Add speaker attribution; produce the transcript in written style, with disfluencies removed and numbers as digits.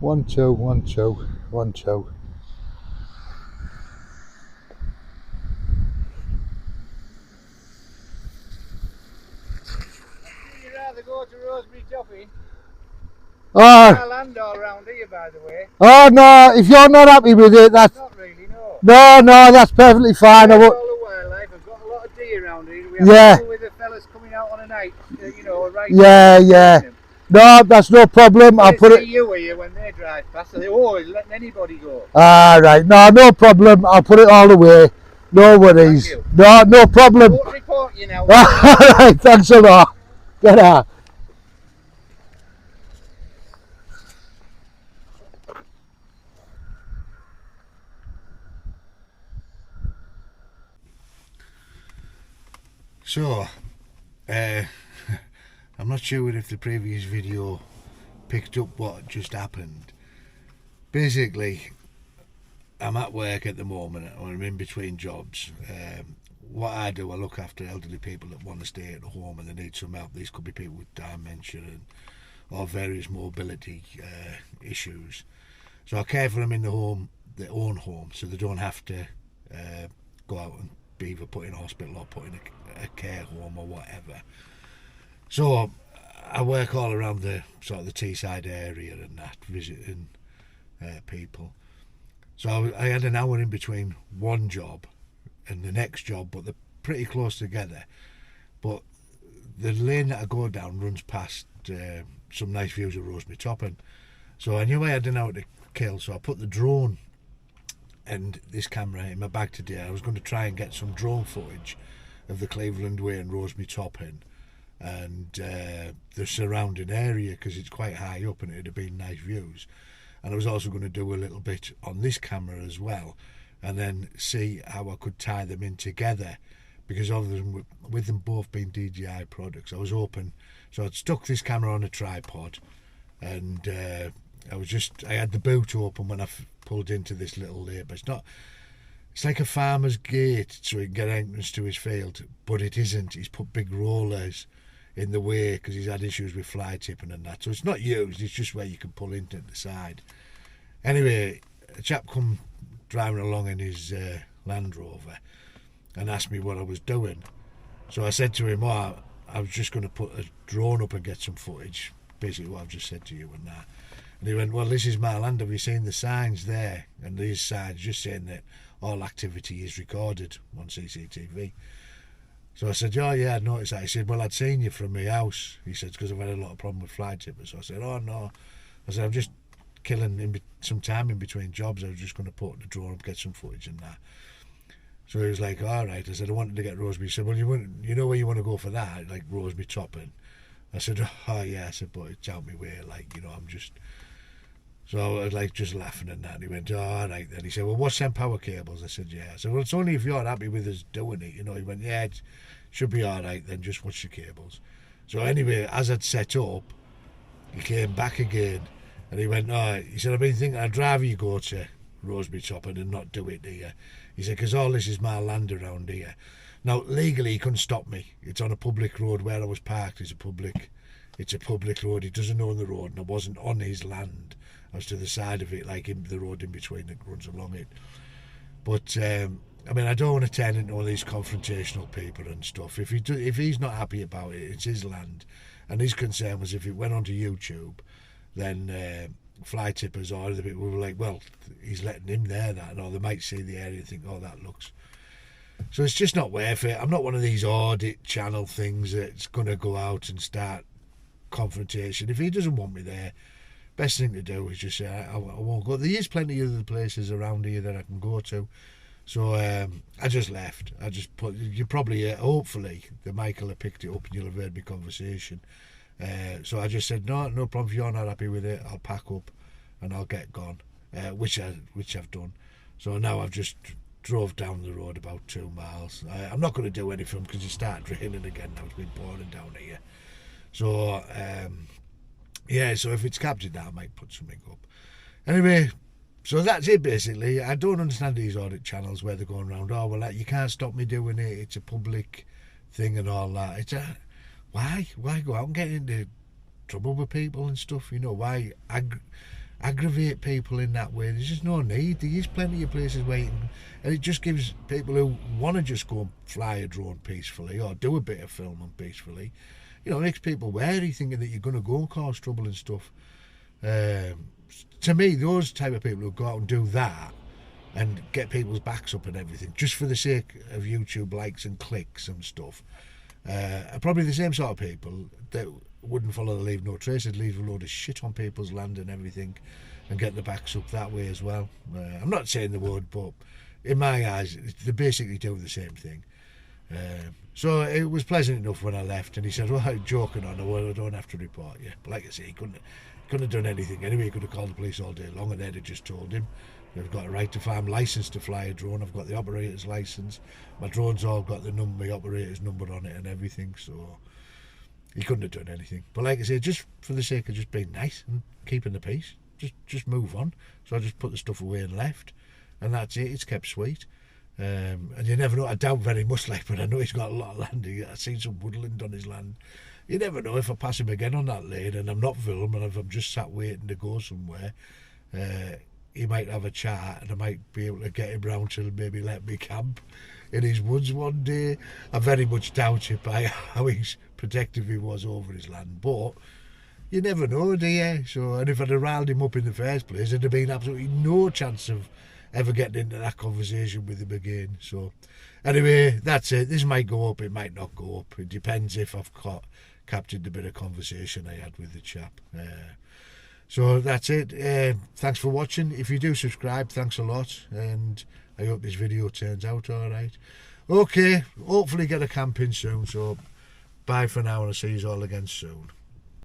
Speaker 1: 1 2 1 2 1 2.
Speaker 2: You'd rather go to Rosemary Toffee?
Speaker 1: Oh,
Speaker 2: Land all round here, by the way.
Speaker 1: oh no, if you're not happy with it, that's...
Speaker 2: Not really, no.
Speaker 1: No, that's perfectly fine.
Speaker 2: All the wildlife. I've got a lot of deer around here. We have
Speaker 1: Yeah.
Speaker 2: trouble with the fellas coming out on a night, right.
Speaker 1: Yeah. No, that's no problem. I'll put it...
Speaker 2: you here when they drive past. They're always letting anybody go.
Speaker 1: Right. No problem. I'll put it all away. No worries.
Speaker 2: Thank you.
Speaker 1: No problem.
Speaker 2: Won't report you now.
Speaker 1: Alright, thanks a lot. Get out.
Speaker 3: So, I'm not sure if the previous video picked up what just happened. Basically, I'm at work at the moment, or I'm in between jobs. What I do, I look after elderly people that want to stay at home and they need some help. These could be people with dementia or various mobility issues. So I care for them in their own home, so they don't have to go out and be either put in hospital or put in a care home or whatever. So I work all around the sort of the Teesside area and that, visiting people. So I had an hour in between one job and the next job, but they're pretty close together. But the lane that I go down runs past some nice views of Rosemary Topping. So I knew I had an hour to kill, so I put the drone and this camera in my bag today. I was going to try and get some drone footage of the Cleveland Way and Rosemary Topping and the surrounding area, because it's quite high up and it'd have been nice views. And I was also going to do a little bit on this camera as well, and then see how I could tie them in together, because of them, with them both being DJI products, I was hoping. So I'd stuck this camera on a tripod, and I had the boot open when I pulled into this little lake. But it's like a farmer's gate, so he can get entrance to his field, but it isn't. He's put big rollers in the way because he's had issues with fly tipping and that. So it's not used, it's just where you can pull into the side. Anyway, a chap come driving along in his Land Rover and asked me what I was doing. So I said to him, I was just going to put a drone up and get some footage, basically what I've just said to you and that. And he went, well, this is my land, have you seen the signs there? And these signs just saying that all activity is recorded on CCTV. So I said, oh yeah, I noticed that. He said, well, I'd seen you from my house. He said, because I've had a lot of problem with fly tippers. So I said, oh no. I said, I'm just killing some time in between jobs. I was just going to put the drone up, get some footage and that. So he was like, all right. I said, I wanted to get Rosemary. He said, well, you know where you want to go for that? Like Rosemary Topping. I said, oh yeah. I said, but it's out my way. Like, I'm just... So I was like just laughing and that. And he went, oh, all right then. He said, well, what's them power cables? I said, yeah. I said, well, it's only if you're happy with us doing it. He went, yeah, it should be all right then. Just watch the cables. So anyway, as I'd set up, he came back again. And he went, he said, I've been thinking I'd rather you go to Rosemary Topping and not do it here. He said, because all this is my land around here. Now, legally, he couldn't stop me. It's on a public road where I was parked. It's a public road. He doesn't own the road, and I wasn't on his land. I was to the side of it, like in the road in between that runs along it. But I mean, I don't want to turn into all these confrontational people and stuff. If he's not happy about it, it's his land, and his concern was if it went onto YouTube, then fly tippers or other people were like, well, he's letting him there, that, or they might see the area and think, oh, that looks. So it's just not worth it. I'm not one of these audit channel things that's going to go out and start confrontation. If he doesn't want me there, best thing to do is just say I won't go. There is plenty of other places around here that I can go to. So I just left. I just put, you probably, hopefully, the Michael have picked it up and you'll have heard my conversation. So I just said, no problem, if you're not happy with it, I'll pack up and I'll get gone, which I've done. So now I've just drove down the road about 2 miles. I'm not going to do anything because it started raining again now. It's been pouring down here. So, yeah, so if it's captured that, I might put something up. Anyway, so that's it basically. I don't understand these audit channels where they're going around, oh, well, you can't stop me doing it. It's a public thing and all that. It's why go out and get into trouble with people and stuff? Why aggravate people in that way. There's just no need. There is plenty of places waiting, and it just gives people who want to just go and fly a drone peacefully or do a bit of filming peacefully, you know, it makes people wary, thinking that you're going to go and cause trouble and stuff. To me, those type of people who go out and do that and get people's backs up and everything just for the sake of YouTube likes and clicks and stuff, are probably the same sort of people that wouldn't follow the Leave No Trace. They'd leave a load of shit on people's land and everything and get the backs up that way as well. I'm not saying they would, but in my eyes they basically do the same thing. So it was pleasant enough when I left, and he said, well, I'm joking on, well, I don't have to report you. But like I say, he couldn't have done anything anyway. He could have called the police all day long, and they'd have just told him, you've got a right to farm licence to fly a drone. I've got the operator's licence. My drone's all got my operator's number on it and everything. So he couldn't have done anything. But like I say, just for the sake of just being nice and keeping the peace, just move on. So I just put the stuff away and left, and that's it. It's kept sweet. And you never know. I doubt very much, like, but I know he's got a lot of land. I've seen some woodland on his land. You never know, if I pass him again on that lane and I'm not filming, and if I'm just sat waiting to go somewhere, he might have a chat, and I might be able to get him round to maybe let me camp in his woods one day. I very much doubt it by how protective he was over his land, but you never know, do you? So, and if I'd have riled him up in the first place, there'd have been absolutely no chance of ever getting into that conversation with him again. So anyway, that's it. This might go up, it might not go up. It depends if I've captured the bit of conversation I had with the chap. So that's it. Thanks for watching. If you do subscribe, thanks a lot, and I hope this video turns out all right. Okay, hopefully get a camp in soon. So bye for now, and I'll see you all again soon.